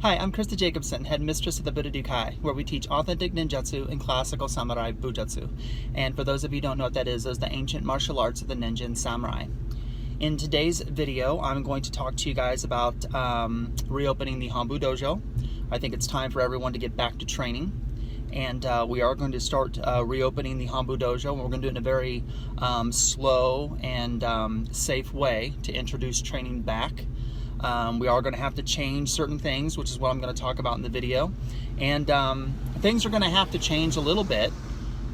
Hi, I'm Christa Jacobson, head mistress of the Budo Ryu, where we teach authentic ninjutsu and classical samurai Bujutsu. And for those of you who don't know what that is, those are the ancient martial arts of the ninja and samurai. In today's video, I'm going to talk to you guys about reopening the Hombu Dojo. I think it's time for everyone to get back to training. And we are going to start reopening the Hombu Dojo, and we're going to do it in a very slow and safe way to introduce training back. We are going to have to change certain things, which is what I'm going to talk about in the video. And things are going to have to change a little bit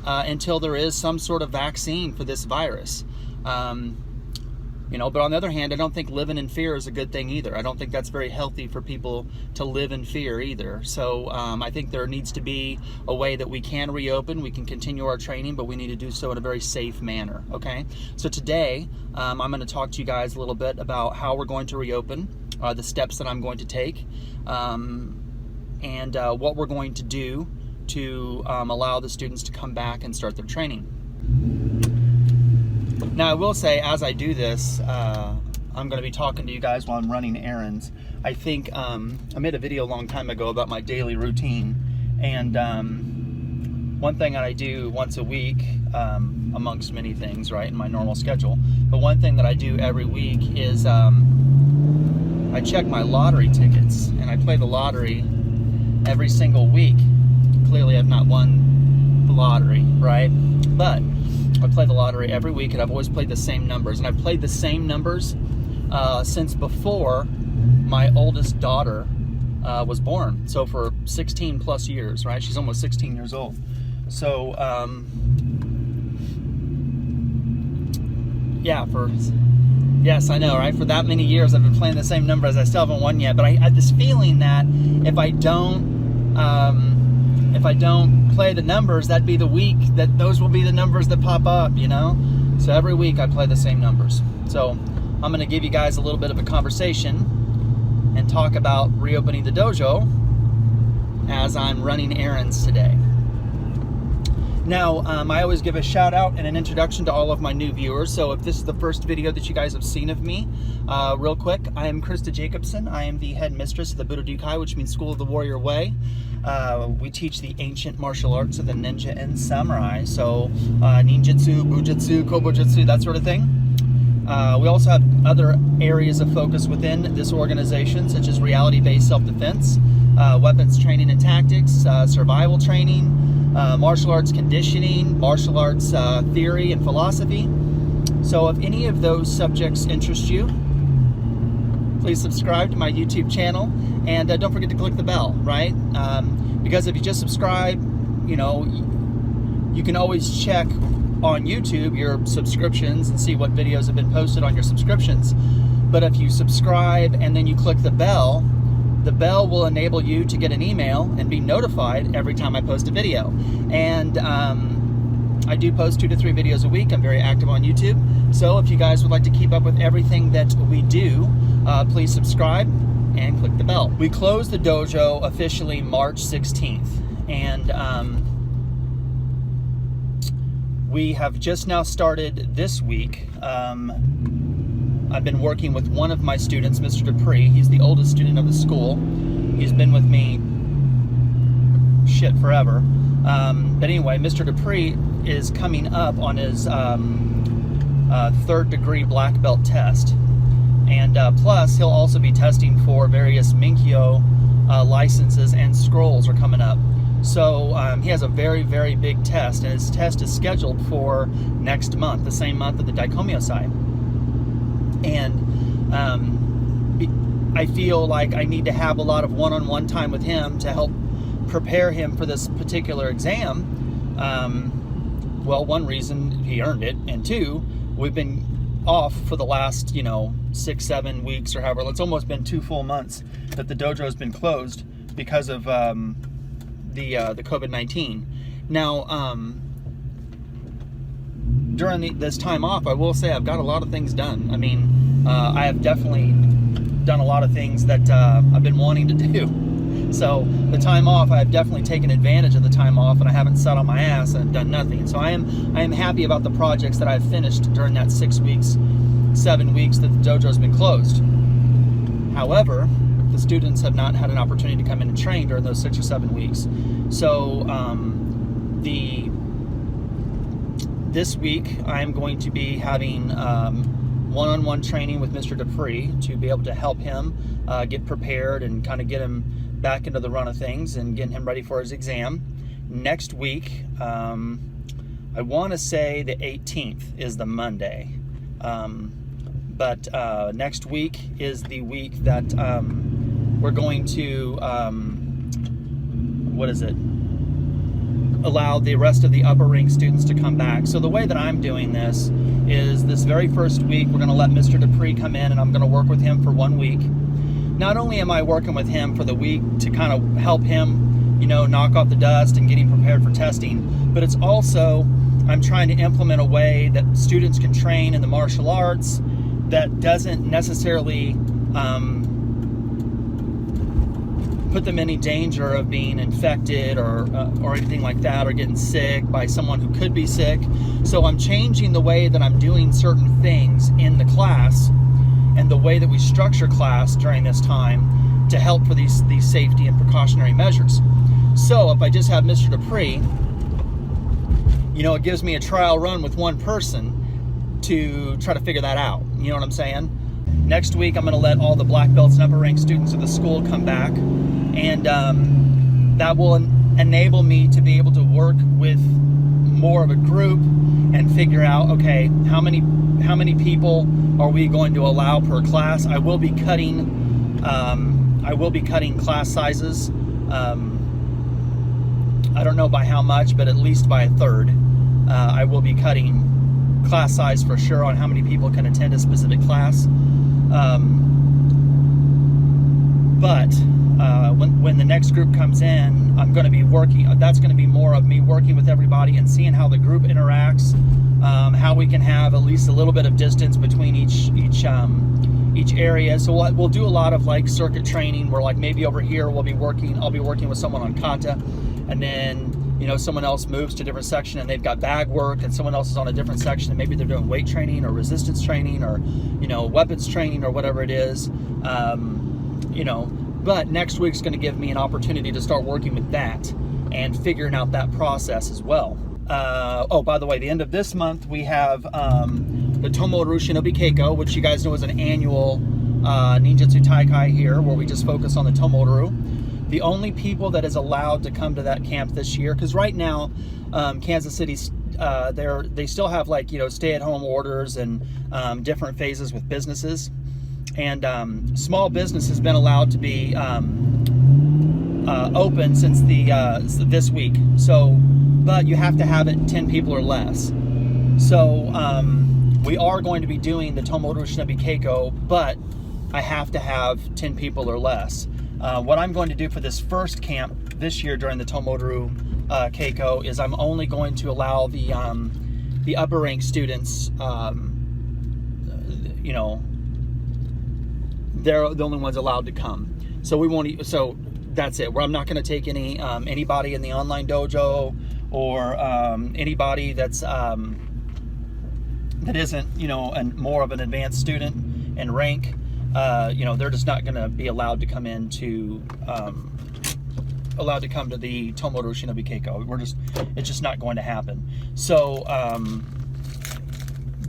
until there is some sort of vaccine for this virus. But on the other hand, I don't think living in fear is a good thing either. I don't think that's very healthy for people to live in fear either. So I think there needs to be a way that we can reopen, we can continue our training, but we need to do so in a very safe manner, okay? So today, I'm going to talk to you guys a little bit about how we're going to reopen, the steps that I'm going to take, and what we're going to do to allow the students to come back and start their training. Now, I will say, as I do this, I'm going to be talking to you guys while I'm running errands. I think I made a video a long time ago about my daily routine, and one thing that I do once a week, amongst many things, right, in my normal schedule, but one thing that I do every week is I check my lottery tickets, and I play the lottery every single week. Clearly, I've not won the lottery, right, but I play the lottery every week, and I've always played the same numbers. And I've played the same numbers since before my oldest daughter was born. So for 16 plus years, right? She's almost 16 years old. So, yes, I know, right? For that many years, I've been playing the same numbers. I still haven't won yet. But I had this feeling that if I don't play the numbers, that'd be the week that those will be the numbers that pop up, you know? So every week I play the same numbers. So I'm going to give you guys a little bit of a conversation and talk about reopening the dojo as I'm running errands today. Now, I always give a shout out and an introduction to all of my new viewers. So if this is the first video that you guys have seen of me, real quick, I am Christa Jacobson. I am the head mistress of the Budo Ryu, which means School of the Warrior Way. We teach the ancient martial arts of the ninja and samurai. So Ninjutsu, Bujutsu, Kobujutsu, that sort of thing. We also have other areas of focus within this organization, such as reality-based self-defense, weapons training and tactics, survival training, martial arts conditioning, martial arts theory and philosophy. So if any of those subjects interest you, please subscribe to my YouTube channel, and don't forget to click the bell, right? Because if you just subscribe, you can always check on YouTube your subscriptions and see what videos have been posted on your subscriptions. But if you subscribe and then you click the bell will enable you to get an email and be notified every time I post a video. And I do post 2 to 3 videos a week. I'm very active on YouTube. So if you guys would like to keep up with everything that we do, please subscribe and click the bell. We closed the dojo officially March 16th. And we have just now started this week. I've been working with one of my students, Mr. Dupree. He's the oldest student of the school. He's been with me, forever. But anyway, Mr. Dupree is coming up on his 3rd degree black belt test. And plus, he'll also be testing for various Minkyo licenses, and scrolls are coming up. So he has a very, very big test, and his test is scheduled for next month, the same month of the Daikomyo-sai. And I feel like I need to have a lot of one-on-one time with him to help prepare him for this particular exam. Well, one reason, he earned it, and 2, we've been off for the last, 6-7 weeks or however. It's almost been 2 full months that the dojo has been closed because of the COVID-19. Now, during this time off, I will say I've got a lot of things done. I mean, I have definitely done a lot of things that I've been wanting to do. So the time off, I have definitely taken advantage of the time off, and I haven't sat on my ass and done nothing. So I am happy about the projects that I've finished during that 6 weeks, 7 weeks that the dojo's been closed. However, the students have not had an opportunity to come in and train during those 6 or 7 weeks. So this week I'm going to be having one-on-one training with Mr. Dupree to be able to help him get prepared and kind of get him back into the run of things and getting him ready for his exam. Next week, I want to say the 18th is the Monday, but next week is the week that we're going to, allow the rest of the upper rank students to come back. So the way that I'm doing this is this very first week, we're going to let Mr. Dupree come in and I'm going to work with him for 1 week. Not only am I working with him for the week to kind of help him, knock off the dust and get him prepared for testing, but it's also, I'm trying to implement a way that students can train in the martial arts that doesn't necessarily put them in any danger of being infected or anything like that, or getting sick by someone who could be sick. So I'm changing the way that I'm doing certain things in the class and the way that we structure class during this time to help for these safety and precautionary measures. So if I just have Mr. Dupree, it gives me a trial run with one person to try to figure that out. You know what I'm saying? Next week, I'm going to let all the black belts and upper rank students of the school come back, and that will enable me to be able to work with more of a group and figure out, okay, how many people are we going to allow per class? I will be cutting class sizes. I don't know by how much, but at least by a third. I will be cutting class size for sure on how many people can attend a specific class. But when the next group comes in, I'm going to be that's going to be more of me working with everybody and seeing how the group interacts, how we can have at least a little bit of distance between each area. So we'll do a lot of like circuit training where, like, maybe over here I'll be working with someone on kata, and then someone else moves to a different section and they've got bag work, and someone else is on a different section and maybe they're doing weight training or resistance training or weapons training or whatever it is. But next week's going to give me an opportunity to start working with that and figuring out that process as well. By the way, the end of this month we have the Tomoru Shinobi Keiko, which you guys know is an annual ninjutsu taikai here where we just focus on the Tomoru. The only people that is allowed to come to that camp this year, because right now Kansas City, they still have stay-at-home orders and different phases with businesses, and small business has been allowed to be open since this week. So, but you have to have it 10 people or less. So we are going to be doing the Tomoru Shinobi Keiko, but I have to have 10 people or less. What I'm going to do for this first camp this year during the Tomoru Keiko is I'm only going to allow the upper rank students, they're the only ones allowed to come. So we won't. So that's it. Where I'm not going to take anybody in the online dojo or anybody that isn't more of an advanced student in rank. They're just not going to be allowed to come to the Tomoru Shinobi Keiko. It's just not going to happen. So,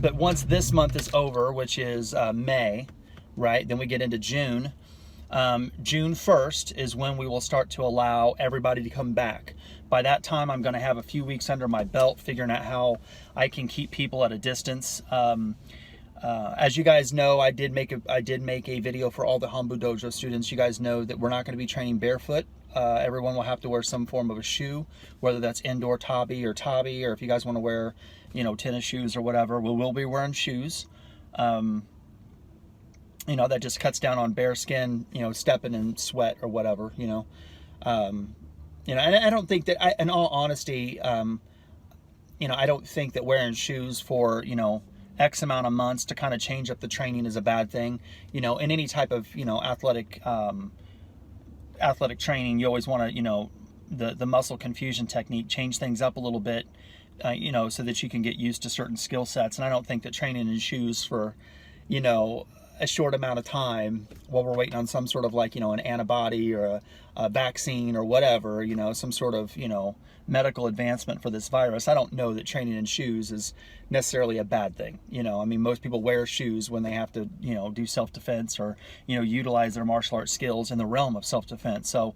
but once this month is over, which is May, right? Then we get into June. June 1st is when we will start to allow everybody to come back. By that time, I'm going to have a few weeks under my belt, figuring out how I can keep people at a distance. As you guys know, I did make a video for all the Hombu Dojo students. You guys know that we're not going to be training barefoot. Everyone will have to wear some form of a shoe, whether that's indoor tabi, or if you guys want to wear, tennis shoes or whatever, we will be wearing shoes. That just cuts down on bare skin, stepping in sweat or whatever, and I don't think that, in all honesty, I don't think that wearing shoes for, X amount of months to kind of change up the training is a bad thing. In any type of, athletic training, you always want to, the muscle confusion technique, change things up a little bit, so that you can get used to certain skill sets. And I don't think that training in shoes for, a short amount of time while we're waiting on some sort of like, an antibody or a vaccine or whatever, some sort of, medical advancement for this virus. I don't know that training in shoes is necessarily a bad thing. I mean, most people wear shoes when they have to, do self-defense or, utilize their martial arts skills in the realm of self-defense. So,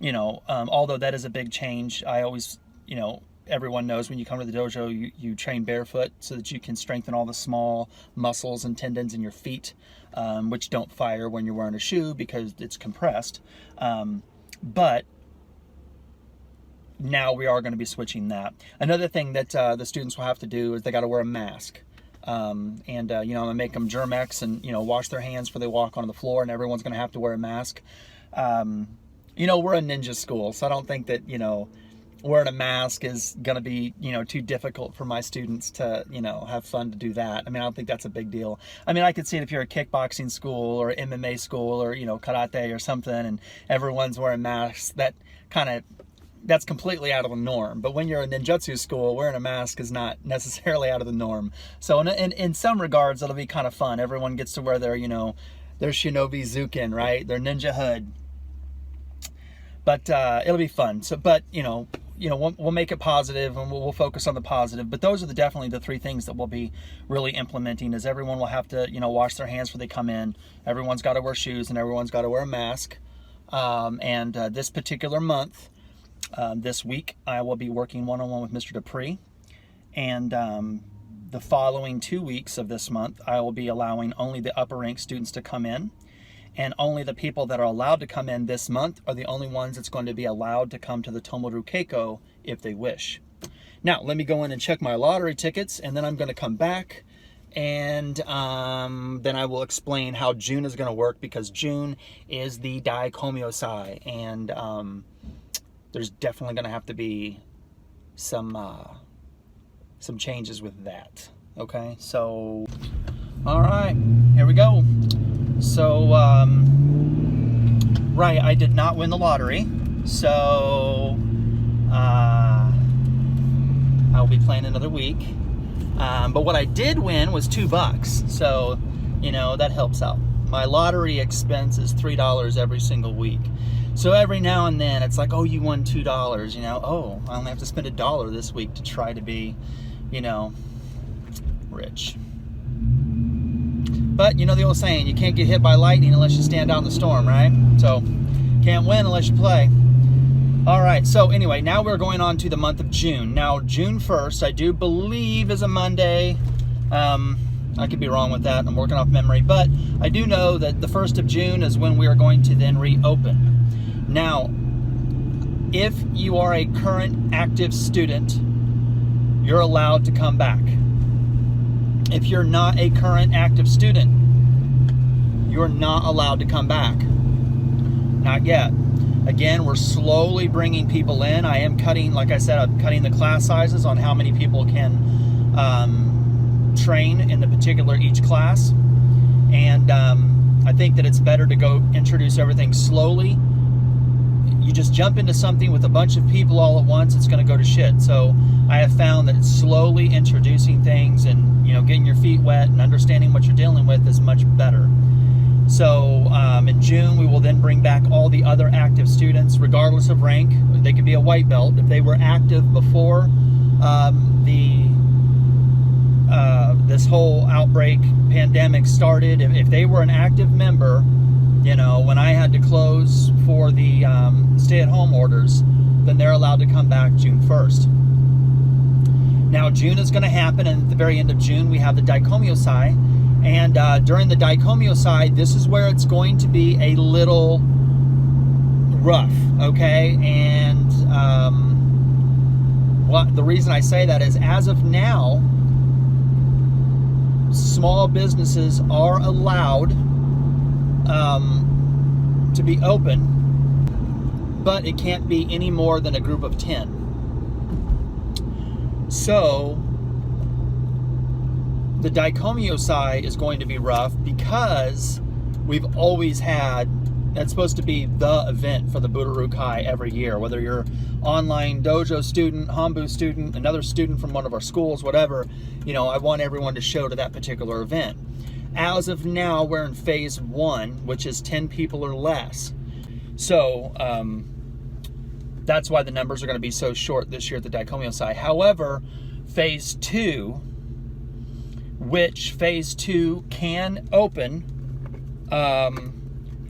although that is a big change, I always, everyone knows when you come to the dojo, you train barefoot so that you can strengthen all the small muscles and tendons in your feet, which don't fire when you're wearing a shoe because it's compressed. But now we are going to be switching that. Another thing that the students will have to do is they got to wear a mask. I'm going to make them Germ-X and, wash their hands before they walk onto the floor, and everyone's going to have to wear a mask. We're a ninja school, so I don't think that, wearing a mask is going to be, too difficult for my students to, have fun to do that. I mean, I don't think that's a big deal. I mean, I could see it if you're a kickboxing school or MMA school or, karate or something, and everyone's wearing masks. That's completely out of the norm. But when you're in ninjutsu school, wearing a mask is not necessarily out of the norm. So in some regards, it'll be kind of fun. Everyone gets to wear their, their shinobi zukin, right? Their ninja hood. But it'll be fun. So, but, we'll make it positive and we'll focus on the positive. But those are definitely the three things that we'll be really implementing is everyone will have to, wash their hands before they come in. Everyone's got to wear shoes and everyone's got to wear a mask. And this particular month, this week, I will be working one-on-one with Mr. Dupree, and the following 2 weeks of this month, I will be allowing only the upper rank students to come in, and only the people that are allowed to come in this month are the only ones that's going to be allowed to come to the Tomoru Keiko if they wish. Now, let me go in and check my lottery tickets, and then I'm going to come back, and then I will explain how June is going to work, because June is the Daikomyosai, and there's definitely going to have to be some changes with that. Okay, so all right, here we go. So right, I did not win the lottery, so I'll be playing another week. But what I did win was $2, so that helps out. My lottery expense is $3 every single week. So every now and then it's like, oh, you won $2, oh, I only have to spend $1 this week to try to be, rich. But the old saying, you can't get hit by lightning unless you stand out in the storm, right? So can't win unless you play. All right, so anyway, now we're going on to the month of June. Now, June 1st, I do believe is a Monday. I could be wrong with that. I'm working off memory. But I do know that the 1st of June is when we are going to then reopen. Now, if you are a current active student, you're allowed to come back. If you're not a current active student, you're not allowed to come back. Not yet. Again, we're slowly bringing people in. I am cutting, like I said, I'm cutting the class sizes on how many people can train in the particular each class. And I think that it's better to go introduce everything slowly. You just jump into something with a bunch of people all at once, it's going to go to shit. So I have found that slowly introducing things and getting your feet wet and understanding what you're dealing with is much better. So in June, we will then bring back all the other active students, regardless of rank. They could be a white belt. If they were active before this whole outbreak pandemic started, if they were an active member, when I had to close for the stay-at-home orders, then they're allowed to come back June 1st. Now, June is going to happen, and at the very end of June, we have the Daikomyosai. And during the Daikomyosai, this is where it's going to be a little rough, okay? And the reason I say that is, as of now, small businesses are allowed to be open, but it can't be any more than a group of 10. So the Daikomyosai is going to be rough because we've always had, that's supposed to be the event for the Budo Ryu every year, whether you're online dojo student, Hombu student, another student from one of our schools, whatever, I want everyone to show to that particular event. As of now, we're in phase 1, which is 10 people or less. So that's why the numbers are going to be so short this year at the Daikomyosai. However, phase 2, which phase 2 can open,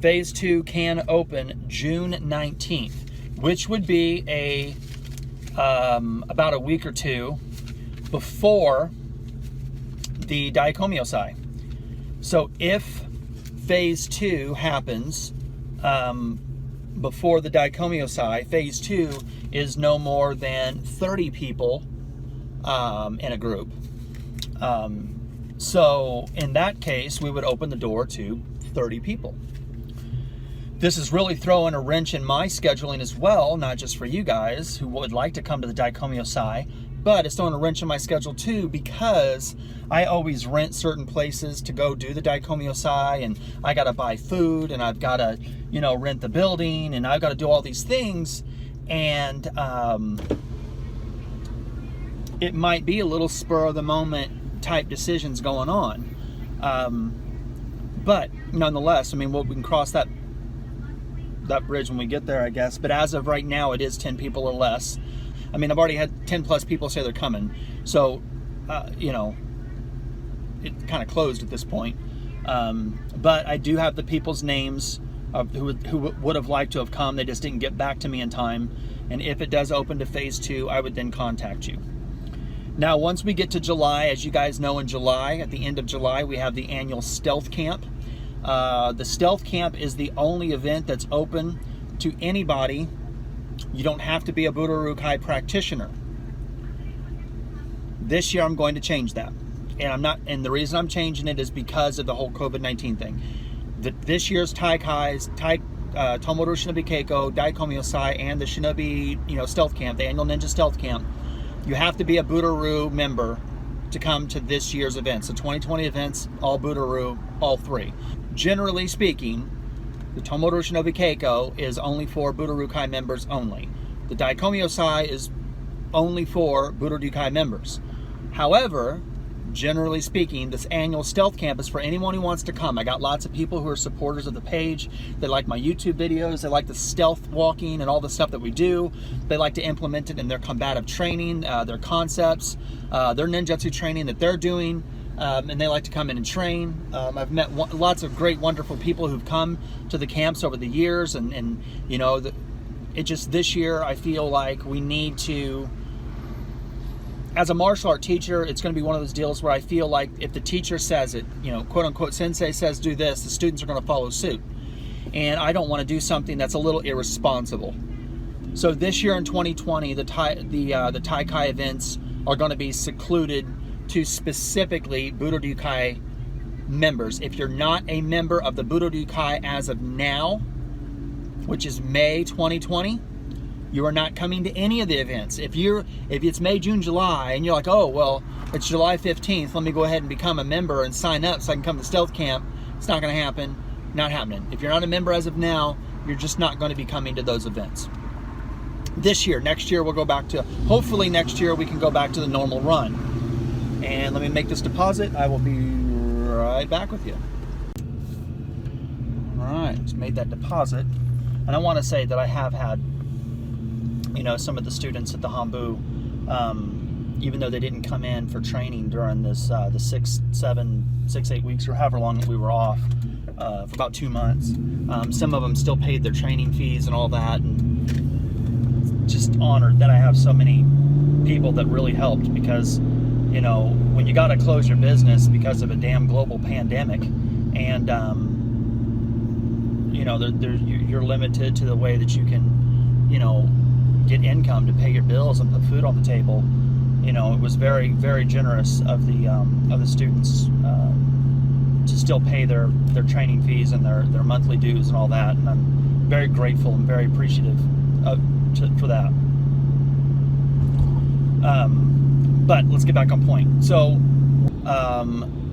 phase 2 can open June 19th, which would be about a week or two before the Daikomyosai. So if phase 2 happens before the Daikomyosai, phase 2 is no more than 30 people in a group. So in that case, we would open the door to 30 people. This is really throwing a wrench in my scheduling as well, not just for you guys who would like to come to the Daikomyosai, but it's throwing a wrench in my schedule too, because I always rent certain places to go do the Daikomyosai, and I got to buy food, and I've got to, rent the building, and I've got to do all these things, and it might be a little spur of the moment type decisions going on. But nonetheless, we can cross that bridge when we get there, I guess. But as of right now, it is 10 people or less. I've already had 10 plus people say they're coming. So, it kind of closed at this point. But I do have the people's names who would have liked to have come. They just didn't get back to me in time. And if it does open to phase 2, I would then contact you. Now, once we get to July, as you guys know, in July, at the end of July, we have the annual Stealth Camp. The Stealth Camp is the only event that's open to anybody. You don't have to be a Budo Ryu practitioner. This year I'm going to change that. And the reason I'm changing it is because of the whole COVID-19 thing. This year's Tomodachi Shinobi Keiko, Daikomyosai, and the Shinobi, Stealth Camp, the annual Ninja Stealth Camp, you have to be a Budo Ryu member to come to this year's events. The 2020 events, all Budo Ryu, all 3. Generally speaking, the Tomodachi Shinobi Keiko is only for Budo Ryu members only. The Daikomyosai is only for Budo Ryu members. However, generally speaking, this annual Stealth Camp is for anyone who wants to come. I got lots of people who are supporters of the page. They like my YouTube videos. They like the stealth walking and all the stuff that we do. They like to implement it in their combative training, their concepts, their ninjutsu training that they're doing. And they like to come in and train. I've met lots of great, wonderful people who've come to the camps over the years, and it just, this year I feel like we need to, as a martial art teacher, it's going to be one of those deals where I feel like if the teacher says it, quote unquote, sensei says do this, the students are going to follow suit. And I don't want to do something that's a little irresponsible. So this year in 2020, the Taikai events are going to be secluded to specifically Budo Ryu members. If you're not a member of the Budo Ryu as of now, which is May 2020, you are not coming to any of the events. If it's May, June, July, and you're like, oh, well, it's July 15th, let me go ahead and become a member and sign up so I can come to Stealth Camp, it's not going to happen. Not happening. If you're not a member as of now, you're just not going to be coming to those events. This year, next year, we'll go back to, hopefully next year we can go back to the normal run. And let me make this deposit. I will be right back with you. All right, just made that deposit. And I want to say that I have had, some of the students at the Hombu, even though they didn't come in for training during this, the 6-8 weeks or however long that we were off, for about 2 months. Some of them still paid their training fees and all that. And just honored that I have so many people that really helped, because when you got to close your business because of a damn global pandemic, and you're limited to the way that you can, get income to pay your bills and put food on the table. It was very, very generous of the students to still pay their training fees and their monthly dues and all that, and I'm very grateful and very appreciative for that. But let's get back on point. So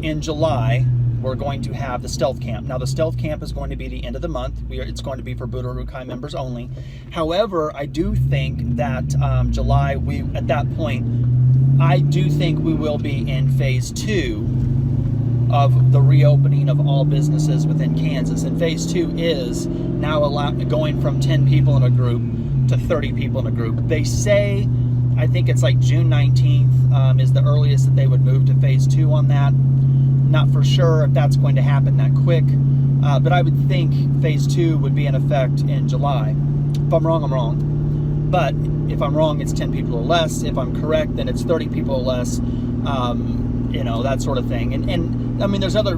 in July, we're going to have the Stealth Camp. Now, the Stealth Camp is going to be the end of the month. It's going to be for Budo Ryu members only. However, I do think that July, at that point, I do think we will be in phase 2 of the reopening of all businesses within Kansas. And phase 2 is now going from 10 people in a group to 30 people in a group. They say, I think it's like June 19th is the earliest that they would move to phase 2 on that. Not for sure if that's going to happen that quick, but I would think phase 2 would be in effect in July. If I'm wrong, I'm wrong. But if I'm wrong, it's 10 people or less. If I'm correct, then it's 30 people or less. That sort of thing. And I mean, there's other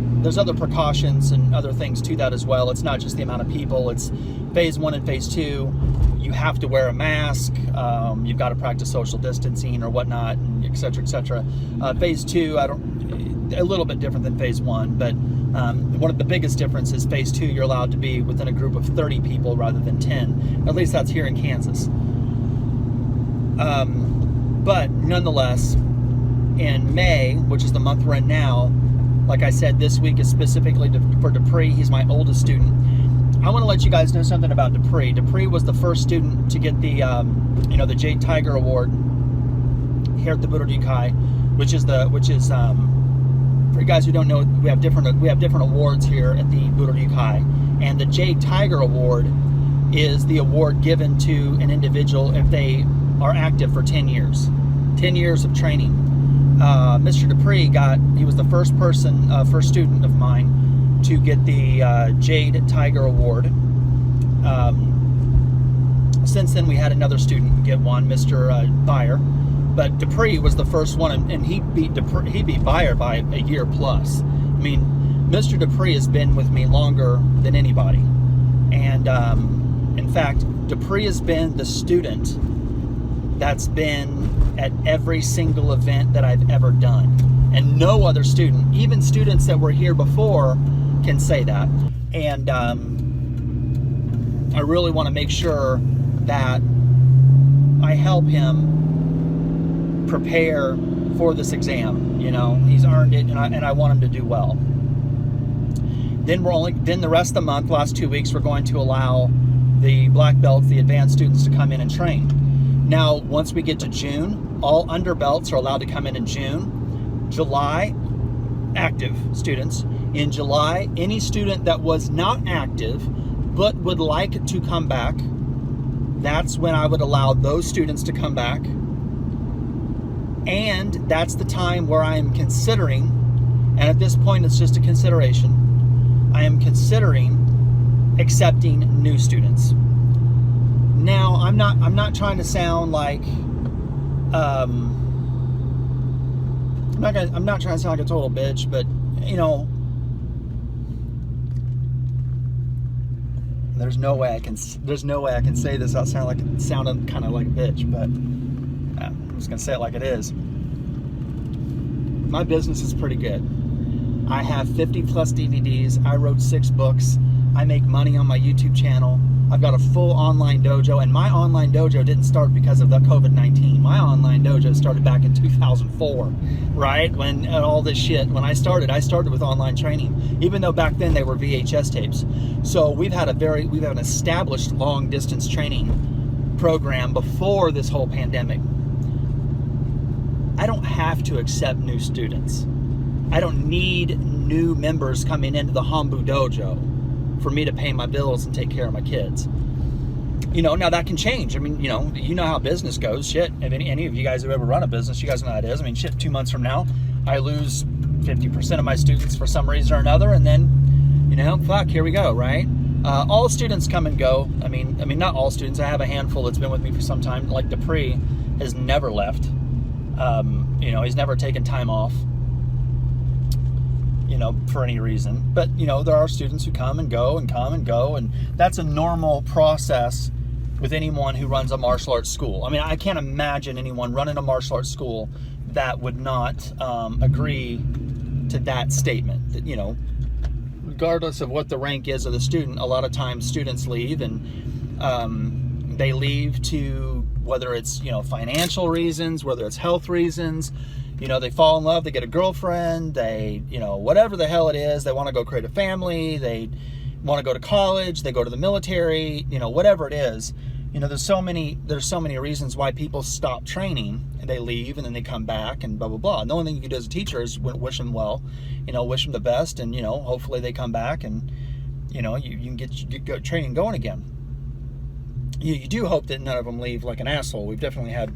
precautions and other things to that as well. It's not just the amount of people. It's phase 1 and phase 2. You have to wear a mask. You've got to practice social distancing or whatnot, et cetera, et cetera. Phase 2, a little bit different than phase 1, but one of the biggest differences, phase 2, you're allowed to be within a group of 30 people rather than 10. At least that's here in Kansas. But nonetheless, in May, which is the month we're in now, like I said, this week is specifically for Dupree. He's my oldest student. I want to let you guys know something about Dupree. Dupree was the first student to get the, the Jade Tiger Award here at the Budo Ryu, which is for you guys who don't know, we have different awards here at the Budo Ryu, and the Jade Tiger Award is the award given to an individual if they are active for 10 years. 10 years of training. Mr. Dupree he was the first student of mine to get the Jade Tiger Award. Since then, we had another student get one, Mr. Beyer, but Dupree was the first one, and he beat Beyer by a year plus. I mean, Mr. Dupree has been with me longer than anybody, and in fact, Dupree has been the student that's been at every single event that I've ever done, and no other student, even students that were here before, can say that. And I really want to make sure that I help him prepare for this exam. He's earned it, and I want him to do well. Then the rest of the month, last 2 weeks, we're going to allow the black belts, the advanced students, to come in and train. Now, once we get to June, all underbelts are allowed to come in June. July, active students. In July, any student that was not active but would like to come back, that's when I would allow those students to come back. And that's the time where I am considering, and at this point it's just a consideration, I am considering accepting new students. Now, I'm not trying to sound like I'm not trying to sound like a total bitch, but there's no way I can say this without sounding kind of like a bitch, but I'm just gonna say it like it is. My business is pretty good. I have 50 plus DVDs. I wrote 6 books. I make money on my YouTube channel. I've got a full online dojo, and my online dojo didn't start because of the COVID-19. My online dojo started back in 2004, right? When all this shit, when I started with online training, even though back then they were VHS tapes. So we've had an established long distance training program before this whole pandemic. I don't have to accept new students. I don't need new members coming into the Hombu Dojo for me to pay my bills and take care of my kids. Now that can change. I mean, you know how business goes. Shit, if any of you guys have ever run a business, you guys know how it is. I mean, shit, 2 months from now, I lose 50% of my students for some reason or another, and then, fuck, here we go, right? All students come and go. I mean, not all students. I have a handful that's been with me for some time. Like Dupree has never left. He's never taken time off, for any reason. But, there are students who come and go, and that's a normal process with anyone who runs a martial arts school. I mean, I can't imagine anyone running a martial arts school that would not agree to that statement. That, regardless of what the rank is of the student, a lot of times students leave, and they leave to, whether it's, financial reasons, whether it's health reasons, they fall in love, they get a girlfriend, they, whatever the hell it is, they want to go create a family, they want to go to college, they go to the military, whatever it is. You know, there's so many reasons why people stop training and they leave and then they come back and blah, blah, blah. And the only thing you can do as a teacher is wish them well, you know, wish them the best, and, you know, hopefully they come back and, you know, you can get training going again. You do hope that none of them leave like an asshole. I've definitely had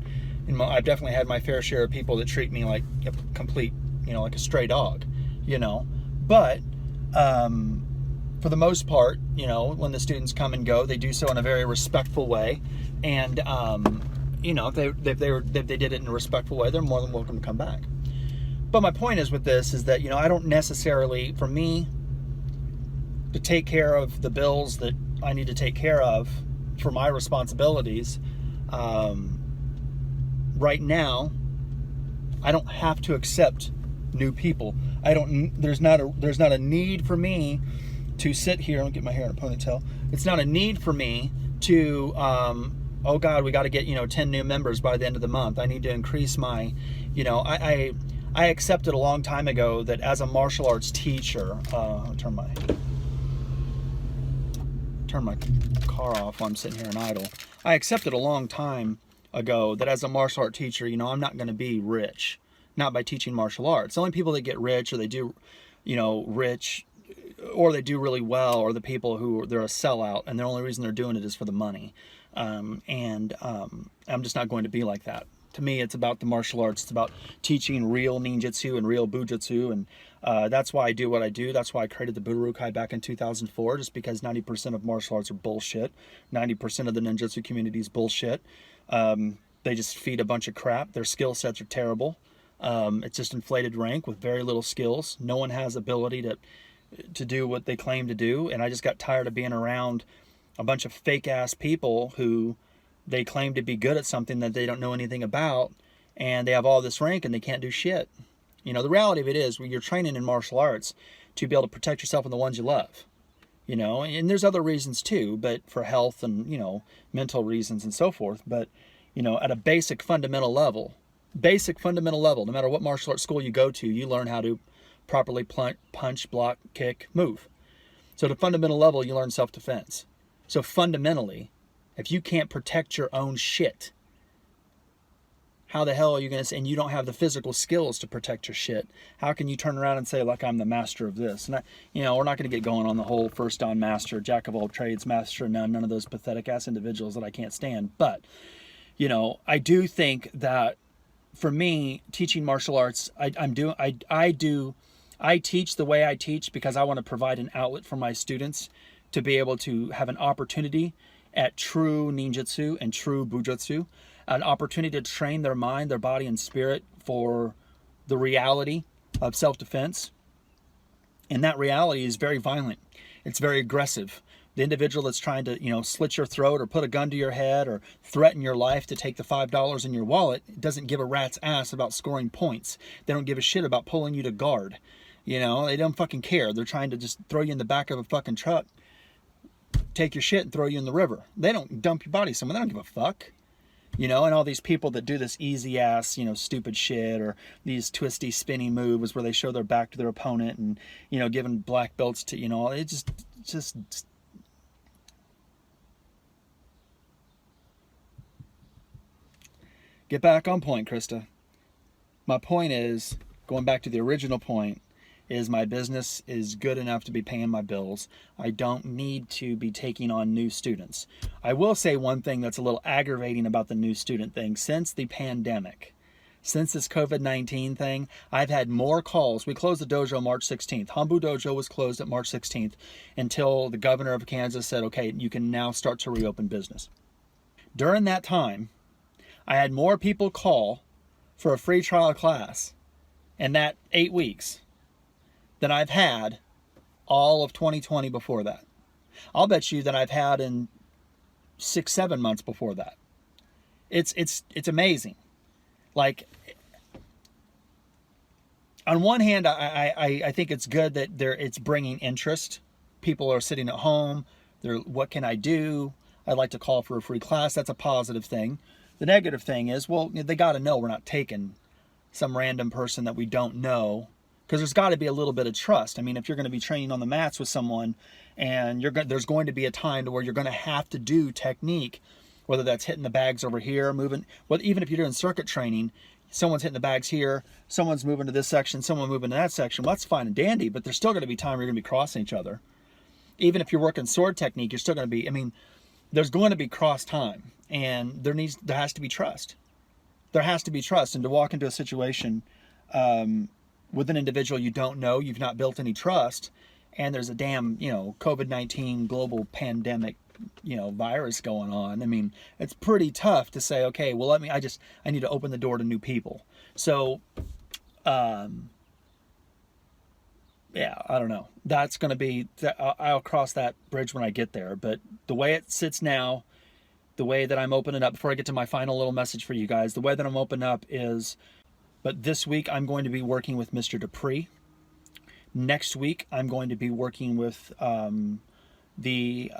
my fair share of people that treat me like a complete, you know, like a stray dog, you know. But for the most part, you know, when the students come and go, they do so in a very respectful way, and you know, if they did it in a respectful way, they're more than welcome to come back. But my point is with this is that, you know, I don't necessarily, for me to take care of the bills that I need to take care of for my responsibilities, right now, I don't have to accept new people. There's not a need for me to sit here and get my hair in a ponytail. It's not a need for me to, oh God, we got to get, you know, 10 new members by the end of the month. I need to increase my, you know, I accepted a long time ago that as a martial arts teacher, I'll turn my car off while I'm sitting here and idle. I accepted a long time ago that as a martial art teacher, you know, I'm not going to be rich, not by teaching martial arts. The only people that get rich, or they do, you know, rich, or they do really well, or the people who they're a sellout and the only reason they're doing it is for the money. I'm just not going to be like that. To me, it's about the martial arts. It's about teaching real ninjutsu and real bujutsu, and that's why I do what I do. That's why I created the Budo Ryu back in 2004, just because 90% of martial arts are bullshit. 90% of the ninjutsu community is bullshit. They just feed a bunch of crap. Their skill sets are terrible. It's just inflated rank with very little skills. No one has ability to do what they claim to do, and I just got tired of being around a bunch of fake ass people who they claim to be good at something that they don't know anything about, and they have all this rank and they can't do shit. You know, the reality of it is, when you're training in martial arts to be able to protect yourself and the ones you love, you know, and there's other reasons too, but for health and, you know, mental reasons and so forth. But, you know, at a basic fundamental level, no matter what martial arts school you go to, you learn how to properly punch, block, kick, move. So at a fundamental level, you learn self-defense. So fundamentally, if you can't protect your own shit, how the hell are you going to say, and you don't have the physical skills to protect your shit, how can you turn around and say, like, I'm the master of this? And you know, we're not going to get going on the whole first on master, jack of all trades, master of none of those pathetic ass individuals that I can't stand. But, you know, I do think that for me, teaching martial arts, I teach the way I teach because I want to provide an outlet for my students to be able to have an opportunity at true ninjutsu and true bujutsu, an opportunity to train their mind, their body, and spirit for the reality of self-defense. And that reality is very violent. It's very aggressive. The individual that's trying to, you know, slit your throat or put a gun to your head or threaten your life to take the $5 in your wallet doesn't give a rat's ass about scoring points. They don't give a shit about pulling you to guard. You know, they don't fucking care. They're trying to just throw you in the back of a fucking truck, take your shit and throw you in the river. They don't dump your body somewhere. They don't give a fuck. You know, and all these people that do this easy ass, you know, stupid shit, or these twisty, spinny moves where they show their back to their opponent and, you know, giving black belts to, you know, it just get back on point, Christa. My point is, going back to the original point, is my business is good enough to be paying my bills. I don't need to be taking on new students. I will say one thing that's a little aggravating about the new student thing. Since the pandemic, since this COVID-19 thing, I've had more calls. We closed the dojo March 16th. Hombu Dojo was closed at March 16th until the governor of Kansas said, okay, you can now start to reopen business. During that time, I had more people call for a free trial class in that 8 weeks than I've had all of 2020 before that. I'll bet you that I've had in 6-7 months before that. It's amazing. Like, on one hand, I think it's good that it's bringing interest. People are sitting at home. What can I do? I'd like to call for a free class. That's a positive thing. The negative thing is, well, they got to know we're not taking some random person that we don't know, because there's got to be a little bit of trust. I mean, if you're going to be training on the mats with someone, and there's going to be a time to where you're going to have to do technique whether that's hitting the bags over here, moving, well, even if you're doing circuit training, someone's hitting the bags here, someone's moving to this section, someone moving to that section. Well, that's fine and dandy, but there's still going to be time where you're going to be crossing each other. Even if you're working sword technique, you're still going to be, I mean, there's going to be cross time, and there has to be trust. There has to be trust. And to walk into a situation with an individual you don't know, you've not built any trust, and there's a damn, COVID-19 global pandemic, virus going on. I mean, it's pretty tough to say, okay, well, I need to open the door to new people. So, yeah, I don't know. That's going to be, I'll cross that bridge when I get there. But the way it sits now, the way that I'm opening up, before I get to my final little message for you guys, the way that I'm opening up is, but this week I'm going to be working with Mr. Dupree. Next week I'm going to be working with all the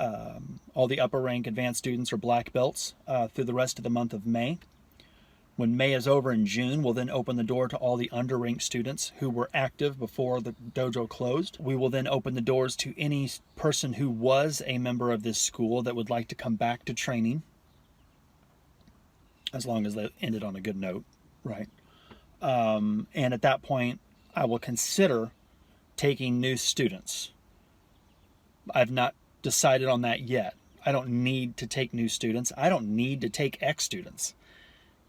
upper rank advanced students or black belts through the rest of the month of May. When May is over in June, we'll then open the door to all the underranked students who were active before the dojo closed. We will then open the doors to any person who was a member of this school that would like to come back to training, as long as they ended on a good note, right? And at that point, I will consider taking new students. I've not decided on that yet. I don't need to take new students. I don't need to take ex-students.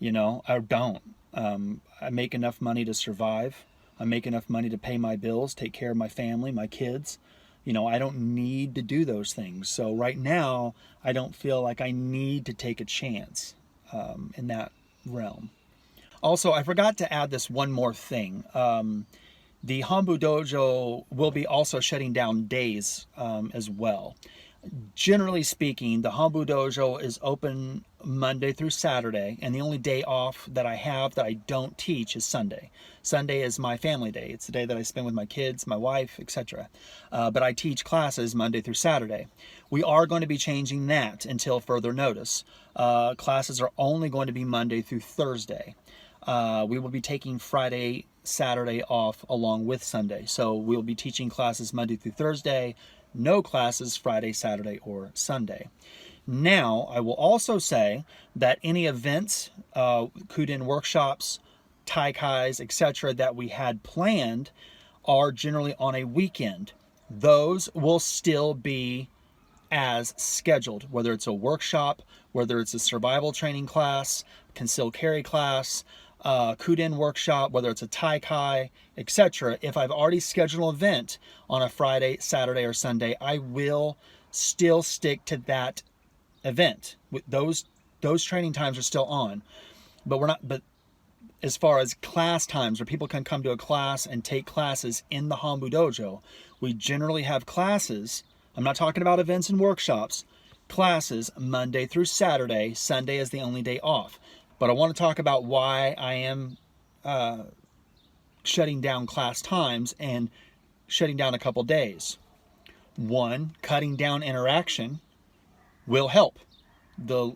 I don't. I make enough money to survive. I make enough money to pay my bills, take care of my family, my kids. I don't need to do those things. So right now, I don't feel like I need to take a chance in that realm. Also, I forgot to add this one more thing. The Hombu Dojo will be also shutting down days as well. Generally speaking, the Hombu Dojo is open Monday through Saturday, and the only day off that I have that I don't teach is Sunday. Sunday is my family day. It's the day that I spend with my kids, my wife, etc. But I teach classes Monday through Saturday. We are going to be changing that until further notice. Classes are only going to be Monday through Thursday. We will be taking Friday, Saturday off along with Sunday. So we'll be teaching classes Monday through Thursday, no classes Friday, Saturday, or Sunday. Now, I will also say that any events, Kuden workshops, Taikais, etc. that we had planned are generally on a weekend. Those will still be as scheduled, whether it's a workshop, whether it's a survival training class, concealed carry class, Kuden workshop, whether it's a Taikai, etc. If I've already scheduled an event on a Friday, Saturday, or Sunday, I will still stick to that event. Those training times are still on, but as far as class times where people can come to a class and take classes in the Hombu Dojo, we generally have classes. I'm not talking about events and workshops. Classes Monday through Saturday. Sunday is the only day off. But I want to talk about why I am shutting down class times and shutting down a couple days. One, cutting down interaction will help. The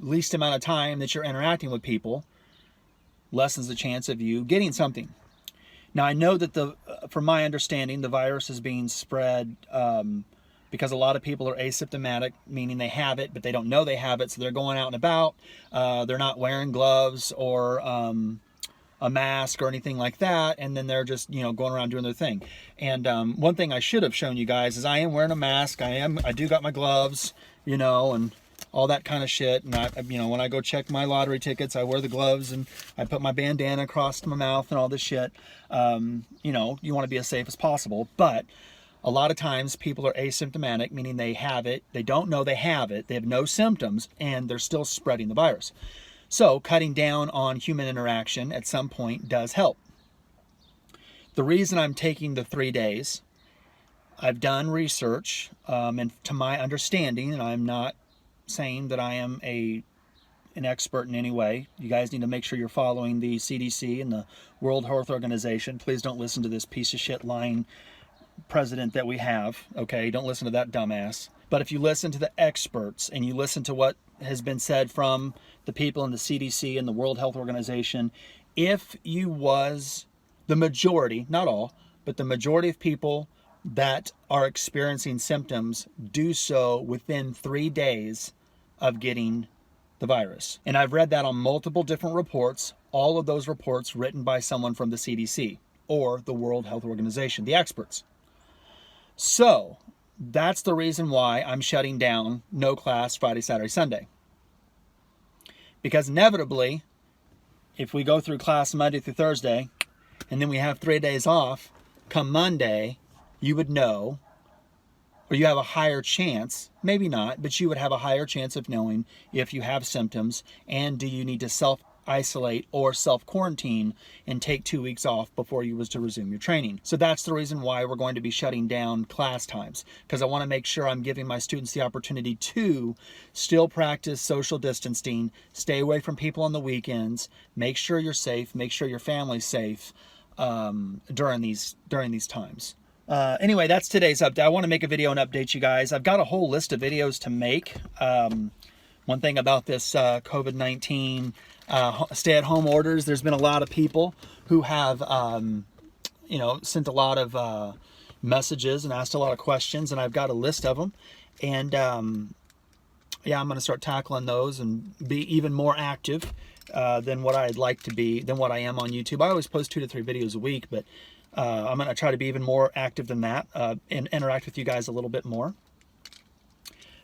least amount of time that you're interacting with people lessens the chance of you getting something. Now, I know that from my understanding, the virus is being spread because a lot of people are asymptomatic, meaning they have it, but they don't know they have it, so they're going out and about. They're not wearing gloves or a mask or anything like that, and then they're just, going around doing their thing. And one thing I should have shown you guys is I am wearing a mask. I do got my gloves, and all that kind of shit. And when I go check my lottery tickets, I wear the gloves and I put my bandana across my mouth and all this shit. You want to be as safe as possible, but a lot of times people are asymptomatic, meaning they have it, they don't know they have it, they have no symptoms, and they're still spreading the virus. So cutting down on human interaction at some point does help. The reason I'm taking the 3 days, I've done research, and to my understanding, and I'm not saying that I am an expert in any way. You guys need to make sure you're following the CDC and the World Health Organization. Please don't listen to this piece of shit lying president that we have, okay? Don't listen to that dumbass. But if you listen to the experts and you listen to what has been said from the people in the CDC and the World Health Organization, if you was the majority, not all, but the majority of people that are experiencing symptoms do so within 3 days, of getting the virus. And I've read that on multiple different reports, all of those reports written by someone from the CDC or the World Health Organization, the experts. So that's the reason why I'm shutting down no class Friday, Saturday, Sunday. Because inevitably, if we go through class Monday through Thursday, and then we have 3 days off, come Monday, you would know, or you have a higher chance, maybe not, but you would have a higher chance of knowing if you have symptoms and do you need to self-isolate or self-quarantine and take 2 weeks off before you was to resume your training. So that's the reason why we're going to be shutting down class times, because I want to make sure I'm giving my students the opportunity to still practice social distancing, stay away from people on the weekends, make sure you're safe, make sure your family's safe during these times. Anyway, that's today's update. I want to make a video and update you guys. I've got a whole list of videos to make. One thing about this COVID-19 stay-at-home orders, there's been a lot of people who have, sent a lot of messages and asked a lot of questions, and I've got a list of them. And yeah, I'm going to start tackling those and be even more active than what I'd like to be, than what I am on YouTube. I always post 2 to 3 videos a week, but I'm going to try to be even more active than that and interact with you guys a little bit more.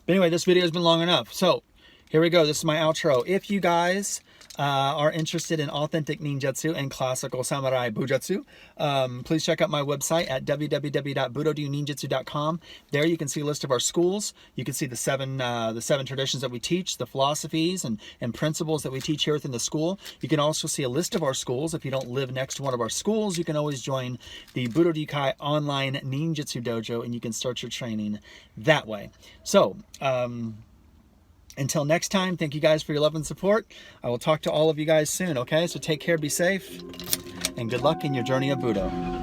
But anyway, this video has been long enough. So here we go. This is my outro. If you guys are interested in authentic ninjutsu and classical samurai bujutsu, please check out my website at www.budoninjutsu.com. There you can see a list of our schools. You can see the seven traditions that we teach, the philosophies and principles that we teach here within the school. You can also see a list of our schools. If you don't live next to one of our schools, you can always join the Budo Ryu online ninjutsu dojo, and you can start your training that way. So, until next time, thank you guys for your love and support. I will talk to all of you guys soon, okay? So take care, be safe, and good luck in your journey of Budo.